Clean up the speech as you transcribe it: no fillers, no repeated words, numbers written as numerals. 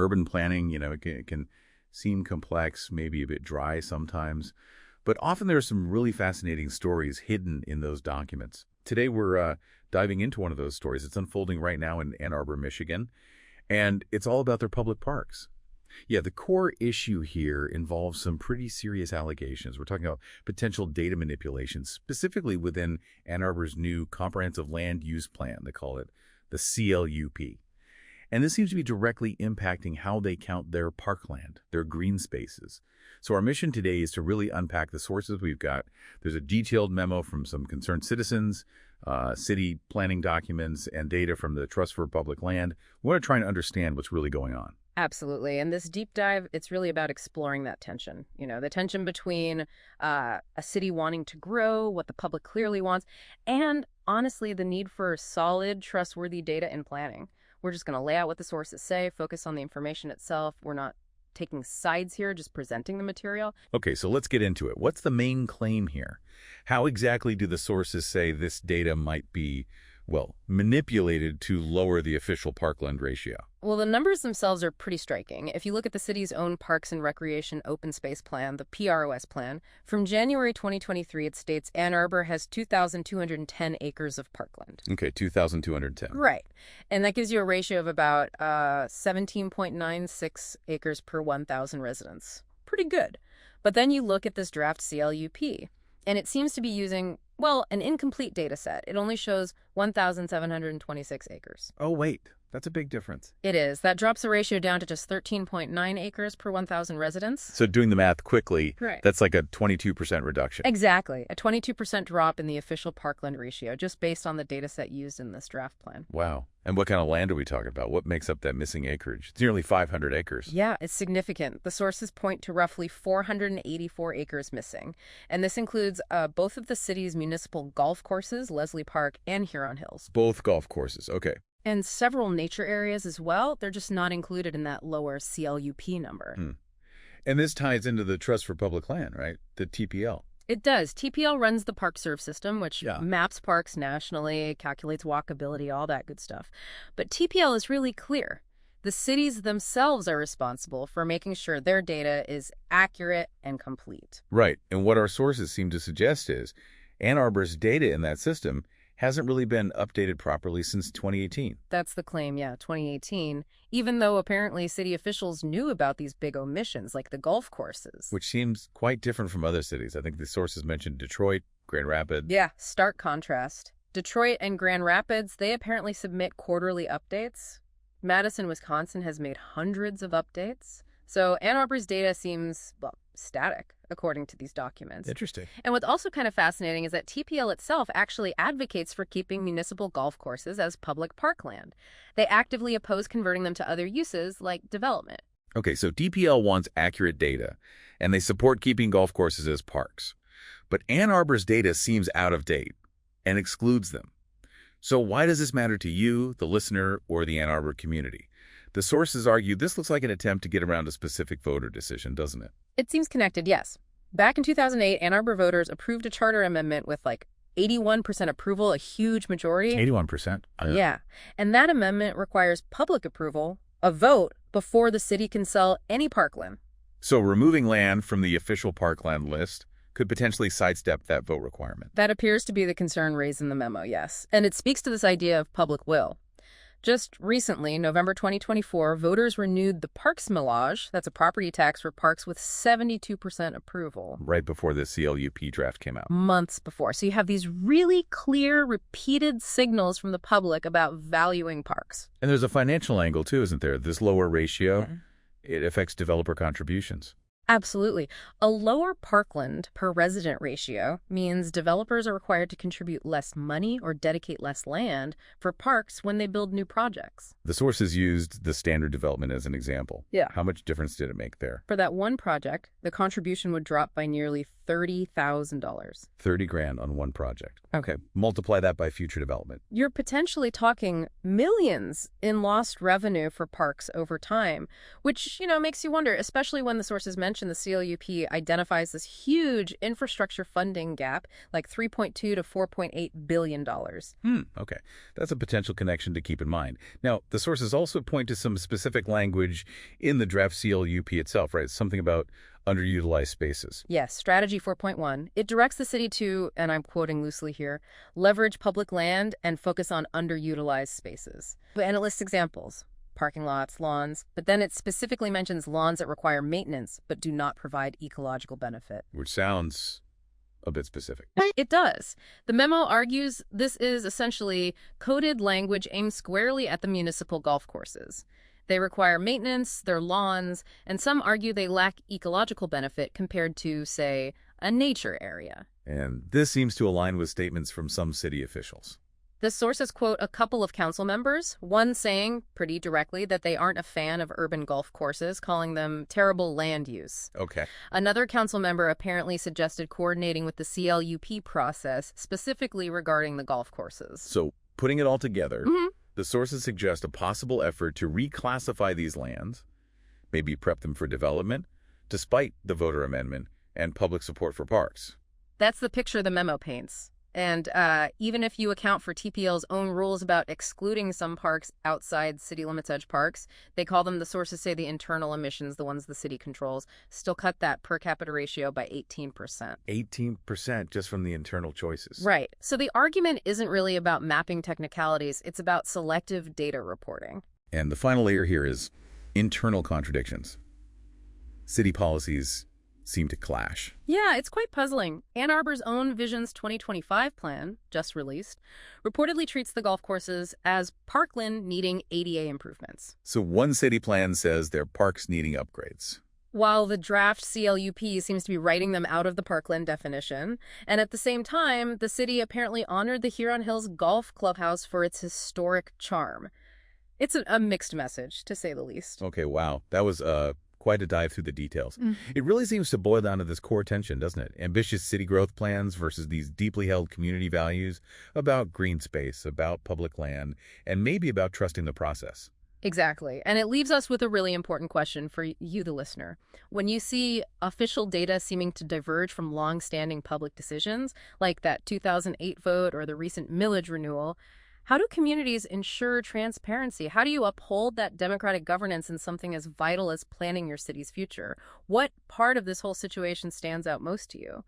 Urban planning, it can seem complex, maybe a bit dry sometimes, but often there are some really fascinating stories hidden in those documents. Today we're diving into one of those stories. It's unfolding right now in Ann Arbor, Michigan, and it's all about their public parks. Yeah, the core issue here involves some pretty serious allegations. We're talking about potential data manipulation, specifically within Ann Arbor's new Comprehensive Land Use Plan. They call it the CLUP. And this seems to be directly impacting how they count their parkland, their green spaces. So our mission today is to really unpack the sources we've got. There's a detailed memo from some concerned citizens, city planning documents, and data from the Trust for Public Land. We want to try and understand what's really going on. Absolutely. And this deep dive, it's really about exploring that tension, the tension between a city wanting to grow, what the public clearly wants, and honestly, the need for solid, trustworthy data in planning. We're just going to lay out what the sources say, focus on the information itself. We're not taking sides here, just presenting the material. Okay, so let's get into it. What's the main claim here? How exactly do the sources say this data might be, manipulated to lower the official parkland ratio? Well, the numbers themselves are pretty striking. If you look at the city's own Parks and Recreation Open Space Plan, the PROS plan, from January 2023, it states Ann Arbor has 2,210 acres of parkland. Okay, 2,210. Right. And that gives you a ratio of about 17.96 acres per 1,000 residents. Pretty good. But then you look at this draft CLUP, and it seems to be using, an incomplete data set. It only shows 1,726 acres. Oh, wait. That's a big difference. It is. That drops the ratio down to just 13.9 acres per 1,000 residents. So doing the math quickly, right, that's like a 22% reduction. Exactly. A 22% drop in the official parkland ratio, just based on the data set used in this draft plan. Wow. And what kind of land are we talking about? What makes up that missing acreage? It's nearly 500 acres. Yeah, it's significant. The sources point to roughly 484 acres missing. And this includes both of the city's municipal golf courses, Leslie Park and Huron Hills. Both golf courses. Okay. And several nature areas as well. They're just not included in that lower CLUP number. And this ties into the Trust for Public Land, right? The TPL. It does. TPL runs the ParkServe system, which maps parks nationally, calculates walkability, all that good stuff. But TPL is really clear. The cities themselves are responsible for making sure their data is accurate and complete. Right. And what our sources seem to suggest is Ann Arbor's data in that system hasn't really been updated properly since 2018. That's the claim, 2018, even though apparently city officials knew about these big omissions, like the golf courses. Which seems quite different from other cities. I think the sources mentioned Detroit, Grand Rapids. Yeah, stark contrast. Detroit and Grand Rapids, they apparently submit quarterly updates. Madison, Wisconsin has made hundreds of updates. So Ann Arbor's data seems, static, according to these documents. Interesting. And what's also kind of fascinating is that TPL itself actually advocates for keeping municipal golf courses as public parkland. They actively oppose converting them to other uses like development. Okay, so TPL wants accurate data, and they support keeping golf courses as parks. But Ann Arbor's data seems out of date and excludes them. So why does this matter to you, the listener, or the Ann Arbor community? The sources argue this looks like an attempt to get around a specific voter decision, doesn't it? It seems connected, yes. Back in 2008, Ann Arbor voters approved a charter amendment with 81% approval, a huge majority. 81%? Yeah. And that amendment requires public approval, a vote, before the city can sell any parkland. So removing land from the official parkland list could potentially sidestep that vote requirement. That appears to be the concern raised in the memo, yes. And it speaks to this idea of public will. Just recently, November 2024, voters renewed the Parks Millage, that's a property tax for parks, with 72% approval. Right before the CLUP draft came out. Months before. So you have these really clear, repeated signals from the public about valuing parks. And there's a financial angle, too, isn't there? This lower ratio, it affects developer contributions. Absolutely. A lower parkland per resident ratio means developers are required to contribute less money or dedicate less land for parks when they build new projects. The sources used the standard development as an example. Yeah. How much difference did it make there? For that one project, the contribution would drop by nearly $30,000. 30 grand on one project. Okay. Multiply that by future development. You're potentially talking millions in lost revenue for parks over time, which, makes you wonder, especially when the sources mention mentioned, the CLUP identifies this huge infrastructure funding gap, like $3.2 to $4.8 billion. Okay. That's a potential connection to keep in mind. Now, the sources also point to some specific language in the draft CLUP itself, right? Something about underutilized spaces. Yes, strategy 4.1. It directs the city to, and I'm quoting loosely here, leverage public land and focus on underutilized spaces. And it lists examples. Parking lots, lawns, but then it specifically mentions lawns that require maintenance but do not provide ecological benefit. Which sounds a bit specific. It does. The memo argues this is essentially coded language aimed squarely at the municipal golf courses. They require maintenance, they're lawns, and some argue they lack ecological benefit compared to, say, a nature area. And this seems to align with statements from some city officials. The sources quote a couple of council members, one saying pretty directly that they aren't a fan of urban golf courses, calling them terrible land use. Okay. Another council member apparently suggested coordinating with the CLUP process, specifically regarding the golf courses. So, putting it all together, the sources suggest a possible effort to reclassify these lands, maybe prep them for development, despite the voter amendment and public support for parks. That's the picture the memo paints. And even if you account for TPL's own rules about excluding some parks outside city limits edge parks, they call them, the sources say, the internal emissions, the ones the city controls, still cut that per capita ratio by 18%. 18% just from the internal choices. Right. So the argument isn't really about mapping technicalities. It's about selective data reporting. And the final layer here is internal contradictions. City policies seem to clash. Yeah, it's quite puzzling. Ann Arbor's own Visions 2025 plan, just released, reportedly treats the golf courses as parkland needing ADA improvements. So one city plan says their parks needing upgrades, while the draft CLUP seems to be writing them out of the parkland definition. And at the same time, the city apparently honored the Huron Hills Golf Clubhouse for its historic charm. It's a mixed message, to say the least. Okay, wow. That was quite a dive through the details. It really seems to boil down to this core tension, doesn't it? Ambitious city growth plans versus these deeply held community values about green space, about public land, and maybe about trusting the process. Exactly. And it leaves us with a really important question for you, the listener. When you see official data seeming to diverge from long-standing public decisions, like that 2008 vote or the recent millage renewal, how do communities ensure transparency? How do you uphold that democratic governance in something as vital as planning your city's future? What part of this whole situation stands out most to you?